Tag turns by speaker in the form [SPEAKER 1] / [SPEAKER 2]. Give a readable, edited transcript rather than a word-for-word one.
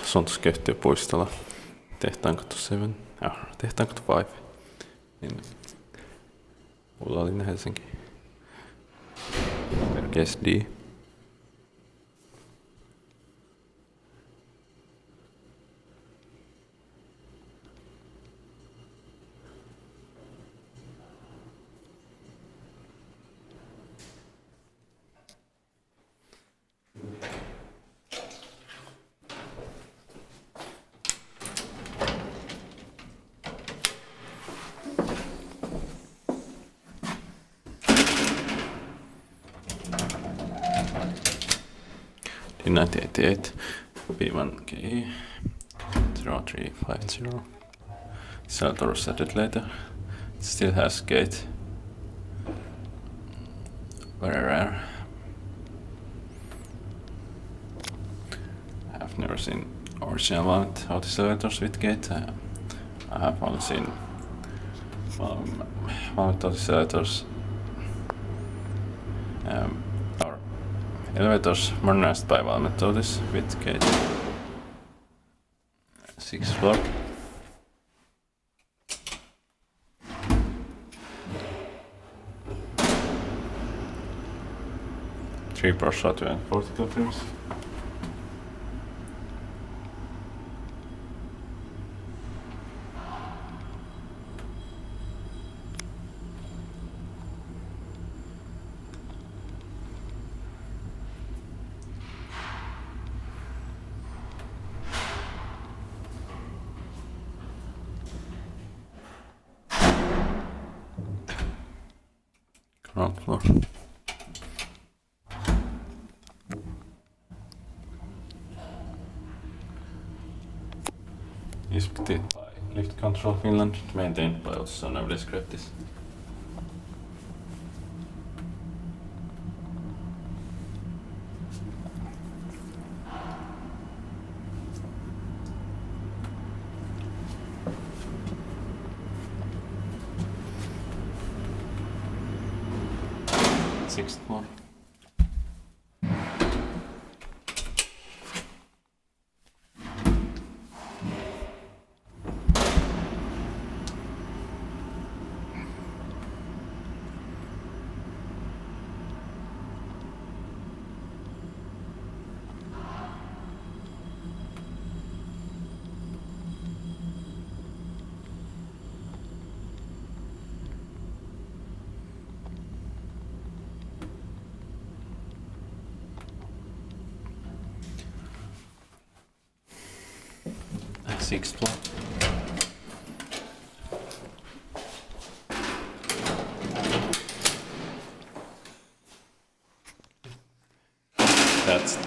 [SPEAKER 1] Sontuskeyhtiöpuistolla Tehtaankatu 7, Tehtaankatu 5, niin Uudellinen Helsinki. Perkees D. D1988 B1K 0350. Selector set it later. It still has gate. Very rare. I've never seen original Valmet Otis selectors with gate. I have only seen Valmet Otis selectors or elevators modernized by Valmet Otis with gate. 6th floor. Three Porsche 240 trims. Ground floor. Inspected by Lift Control Finland, maintained by Otis, so nobody scrapped this. Sixth floor. Sixth floor. That's